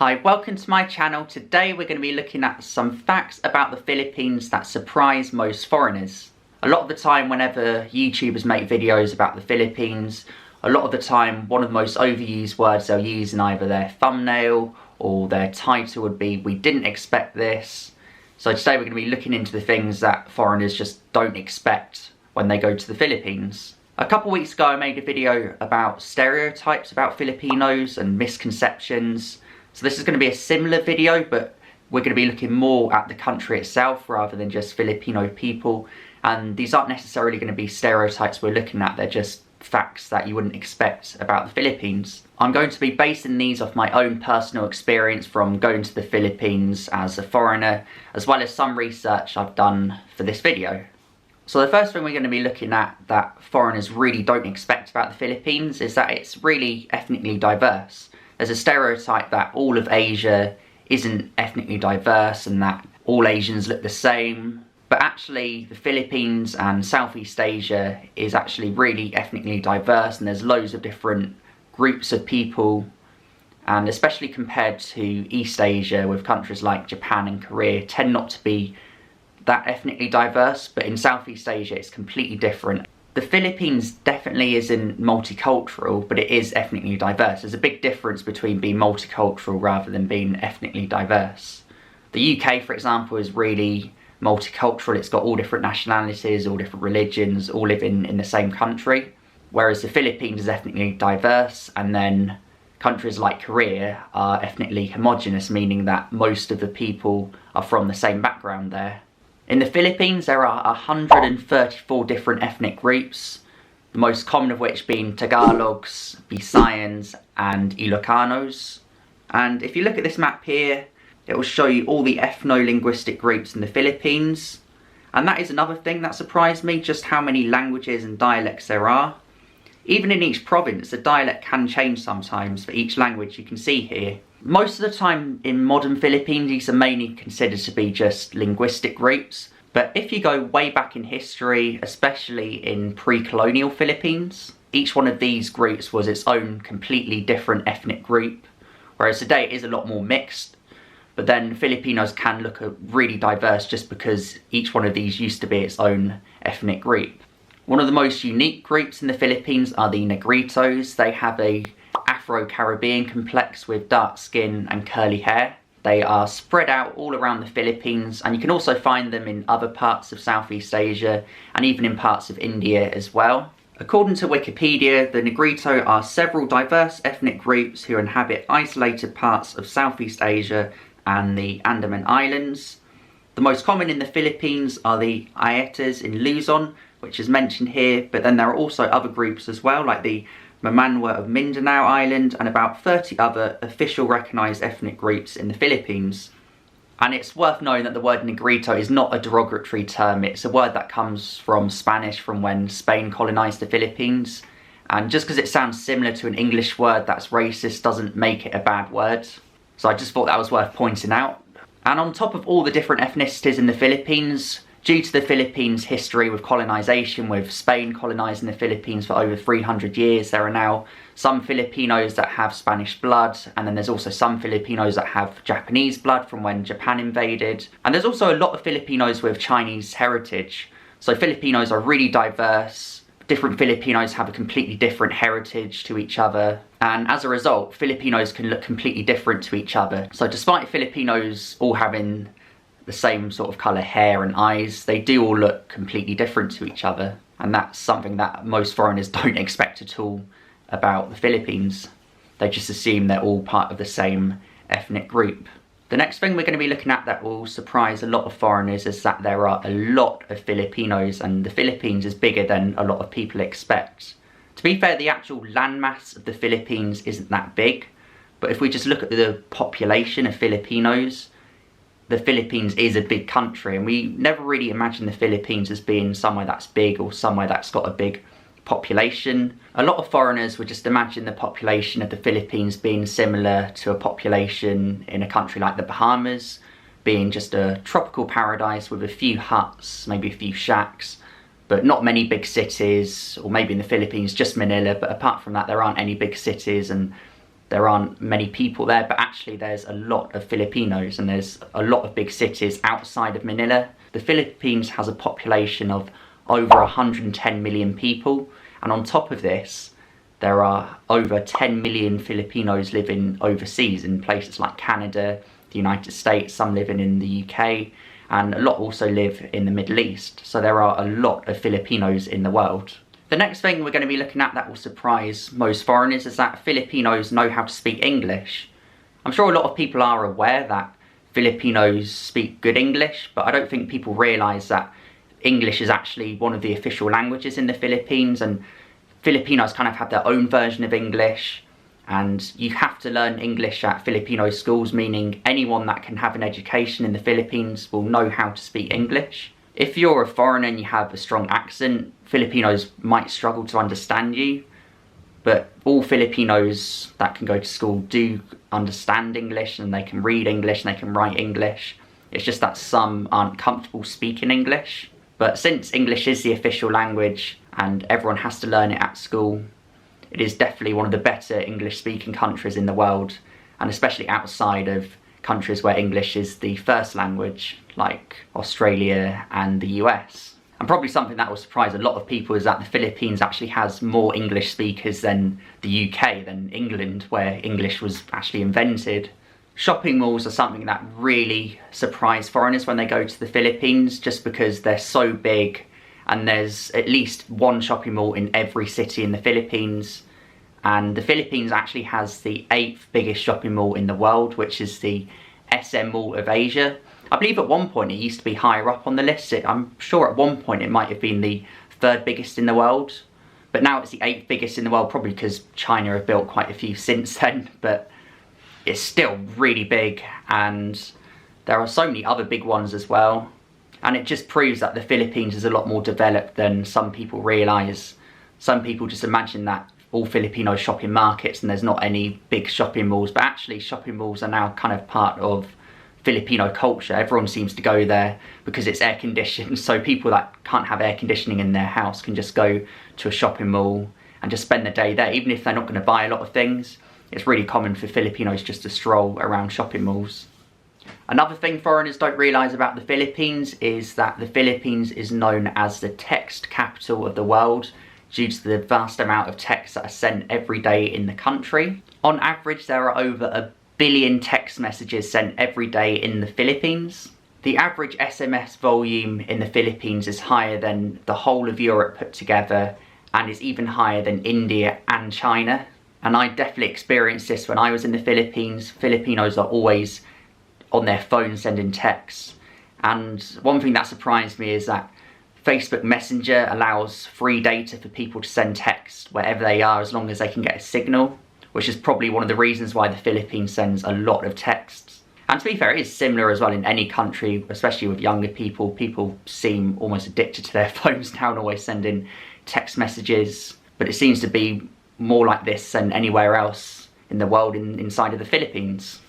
Hi, welcome to my channel. Today we're going to be looking at some facts about the Philippines that surprise most foreigners. A lot of the time whenever YouTubers make videos about the Philippines, a lot of the time one of the most overused words they'll use in either their thumbnail or their title would be, "We didn't expect this." So today we're going to be looking into the things that foreigners just don't expect when they go to the Philippines. A couple weeks ago I made a video about stereotypes about Filipinos and misconceptions. So this is going to be a similar video, but we're going to be looking more at the country itself rather than just Filipino people. And these aren't necessarily going to be stereotypes we're looking at, they're just facts that you wouldn't expect about the Philippines. I'm going to be basing these off my own personal experience from going to the Philippines as a foreigner, as well as some research I've done for this video. So the first thing we're going to be looking at that foreigners really don't expect about the Philippines is that it's really ethnically diverse. There's a stereotype that all of Asia isn't ethnically diverse and that all Asians look the same. But actually, the Philippines and Southeast Asia is actually really ethnically diverse, and there's loads of different groups of people. And especially compared to East Asia, with countries like Japan and Korea, tend not to be that ethnically diverse. But in Southeast Asia, it's completely different. The Philippines definitely isn't multicultural, but it is ethnically diverse. There's a big difference between being multicultural rather than being ethnically diverse. The UK, for example, is really multicultural. It's got all different nationalities, all different religions, all living in the same country. Whereas the Philippines is ethnically diverse, and then countries like Korea are ethnically homogenous, meaning that most of the people are from the same background there. In the Philippines, there are 134 different ethnic groups, the most common of which being Tagalogs, Visayans, and Ilocanos. And if you look at this map here, it will show you all the ethno-linguistic groups in the Philippines. And that is another thing that surprised me, just how many languages and dialects there are. Even in each province, the dialect can change sometimes for each language, you can see here. Most of the time in modern Philippines, these are mainly considered to be just linguistic groups. But if you go way back in history, especially in pre-colonial Philippines, each one of these groups was its own completely different ethnic group. Whereas today it is a lot more mixed. But then Filipinos can look really diverse just because each one of these used to be its own ethnic group. One of the most unique groups in the Philippines are the Negritos. They have a Afro-Caribbean complex with dark skin and curly hair. They are spread out all around the Philippines, and you can also find them in other parts of Southeast Asia and even in parts of India as well. According to Wikipedia, the Negrito are several diverse ethnic groups who inhabit isolated parts of Southeast Asia and the Andaman Islands. The most common in the Philippines are the Aetas in Luzon, which is mentioned here, but then there are also other groups as well, like the Mamanwa of Mindanao Island and about 30 other official recognised ethnic groups in the Philippines. And it's worth knowing that the word Negrito is not a derogatory term, it's a word that comes from Spanish from when Spain colonised the Philippines. And just because it sounds similar to an English word that's racist doesn't make it a bad word. So I just thought that was worth pointing out. And on top of all the different ethnicities in the Philippines, due to the Philippines' history with colonisation, with Spain colonising the Philippines for over 300 years, there are now some Filipinos that have Spanish blood, and then there's also some Filipinos that have Japanese blood from when Japan invaded. And there's also a lot of Filipinos with Chinese heritage. So Filipinos are really diverse. Different Filipinos have a completely different heritage to each other. And as a result, Filipinos can look completely different to each other. So despite Filipinos all having the same sort of colour hair and eyes, they do all look completely different to each other. And that's something that most foreigners don't expect at all about the Philippines. They just assume they're all part of the same ethnic group. The next thing we're going to be looking at that will surprise a lot of foreigners is that there are a lot of Filipinos, and the Philippines is bigger than a lot of people expect. To be fair, the actual landmass of the Philippines isn't that big, but if we just look at the population of Filipinos, the Philippines is a big country, and we never really imagine the Philippines as being somewhere that's big or somewhere that's got a big population. A lot of foreigners would just imagine the population of the Philippines being similar to a population in a country like the Bahamas, being just a tropical paradise with a few huts, maybe a few shacks, but not many big cities, or maybe in the Philippines just Manila, but apart from that there aren't any big cities and there aren't many people there, but actually there's a lot of Filipinos and there's a lot of big cities outside of Manila. The Philippines has a population of over 110 million people, and on top of this, there are over 10 million Filipinos living overseas in places like Canada, the United States, some living in the UK, and a lot also live in the Middle East. So there are a lot of Filipinos in the world. The next thing we're going to be looking at that will surprise most foreigners is that Filipinos know how to speak English. I'm sure a lot of people are aware that Filipinos speak good English, but I don't think people realise that English is actually one of the official languages in the Philippines, and Filipinos kind of have their own version of English, and you have to learn English at Filipino schools, meaning anyone that can have an education in the Philippines will know how to speak English. If you're a foreigner and you have a strong accent, Filipinos might struggle to understand you, but all Filipinos that can go to school do understand English, and they can read English and they can write English. It's just that some aren't comfortable speaking English. But since English is the official language and everyone has to learn it at school, it is definitely one of the better English-speaking countries in the world, and especially outside of countries where English is the first language, like Australia and the US. And probably something that will surprise a lot of people is that the Philippines actually has more English speakers than the UK, than England, where English was actually invented. Shopping malls are something that really surprise foreigners when they go to the Philippines, just because they're so big and there's at least one shopping mall in every city in the Philippines. And the Philippines actually has the 8th biggest shopping mall in the world, which is the SM Mall of Asia. I believe at one point it used to be higher up on the list. I'm sure at one point it might have been the 3rd biggest in the world, but now it's the 8th biggest in the world, probably because China have built quite a few since then, but it's still really big, and there are so many other big ones as well. And it just proves that the Philippines is a lot more developed than some people realise. Some people just imagine that all Filipino shopping markets and there's not any big shopping malls, but actually shopping malls are now kind of part of Filipino culture. Everyone seems to go there because it's air conditioned, so people that can't have air conditioning in their house can just go to a shopping mall and just spend the day there. Even if they're not going to buy a lot of things, it's really common for Filipinos just to stroll around shopping malls. Another thing foreigners don't realise about the Philippines is that the Philippines is known as the text capital of the world due to the vast amount of texts that are sent every day in the country. On average, there are over 1 billion text messages sent every day in the Philippines. The average SMS volume in the Philippines is higher than the whole of Europe put together, and is even higher than India and China. And I definitely experienced this when I was in the Philippines. Filipinos are always on their phone sending texts. And one thing that surprised me is that Facebook Messenger allows free data for people to send text wherever they are, as long as they can get a signal, which is probably one of the reasons why the Philippines sends a lot of texts. And to be fair, it is similar as well in any country, especially with younger people. People seem almost addicted to their phones now and always sending text messages, but it seems to be more like this than anywhere else in the world inside of the Philippines.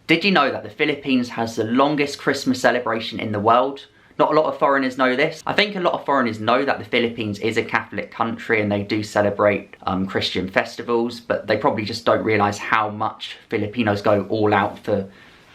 Did you know that the Philippines has the longest Christmas celebration in the world? Not a lot of foreigners know this. I think a lot of foreigners know that the Philippines is a Catholic country and they do celebrate Christian festivals, but they probably just don't realise how much Filipinos go all out for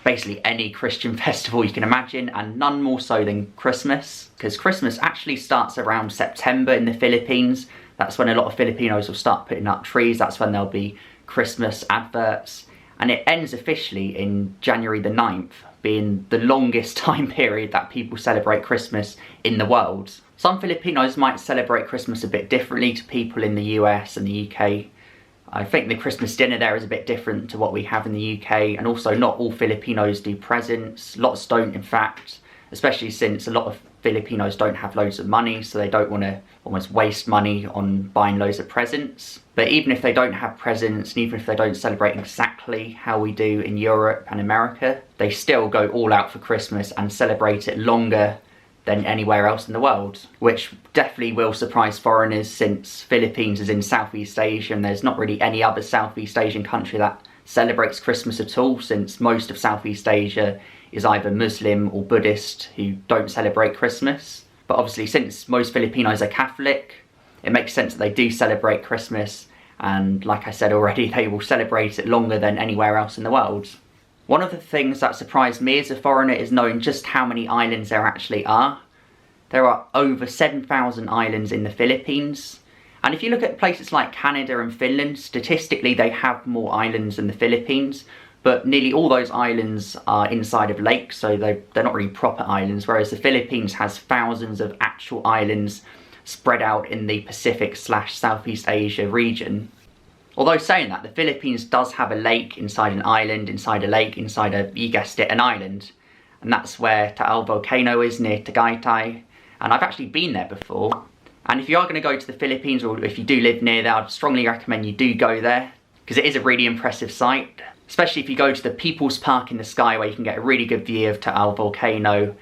basically any Christian festival you can imagine, and none more so than Christmas, because Christmas actually starts around September in the Philippines. That's when a lot of Filipinos will start putting up trees. That's when there'll be Christmas adverts. And it ends officially in January the 9th, being the longest time period that people celebrate Christmas in the world. Some Filipinos might celebrate Christmas a bit differently to people in the US and the UK. I think the Christmas dinner there is a bit different to what we have in the UK, and also not all Filipinos do presents. Lots don't, in fact, especially since a lot of Filipinos don't have loads of money, so they don't want to almost waste money on buying loads of presents. But even if they don't have presents, and even if they don't celebrate exactly how we do in Europe and America, they still go all out for Christmas and celebrate it longer than anywhere else in the world, which definitely will surprise foreigners, since Philippines is in Southeast Asia and there's not really any other Southeast Asian country that celebrates Christmas at all, since most of Southeast Asia is either Muslim or Buddhist who don't celebrate Christmas. But obviously, since most Filipinos are Catholic, it makes sense that they do celebrate Christmas, and like I said already, they will celebrate it longer than anywhere else in the world. One of the things that surprised me as a foreigner is knowing just how many islands there actually are. There are over 7,000 islands in the Philippines. And if you look at places like Canada and Finland, statistically they have more islands than the Philippines, but nearly all those islands are inside of lakes, so they're not really proper islands, whereas the Philippines has thousands of actual islands spread out in the Pacific/Southeast Asia region. Although saying that, the Philippines does have a lake inside an island, inside a lake, inside a, you guessed it, an island. And that's where Taal volcano is, near Tagaytay. And I've actually been there before. And if you are going to go to the Philippines, or if you do live near there, I'd strongly recommend you do go there, because it is a really impressive site. Especially if you go to the People's Park in the sky, where you can get a really good view of Taal volcano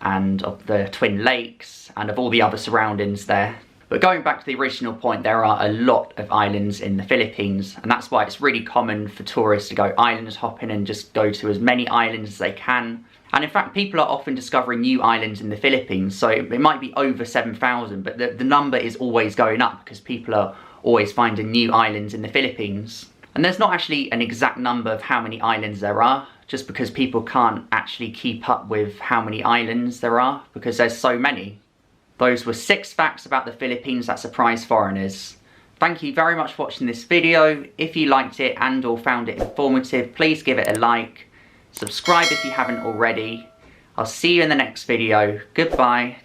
and of the Twin Lakes and of all the other surroundings there. But going back to the original point, there are a lot of islands in the Philippines, and that's why it's really common for tourists to go island hopping and just go to as many islands as they can. And in fact, people are often discovering new islands in the Philippines, so it might be over 7,000, but the number is always going up because people are always finding new islands in the Philippines. And there's not actually an exact number of how many islands there are, just because people can't actually keep up with how many islands there are, because there's so many. Those were 6 facts about the Philippines that surprise foreigners. Thank you very much for watching this video. If you liked it and or found it informative, please give it a like. Subscribe if you haven't already. I'll see you in the next video. Goodbye.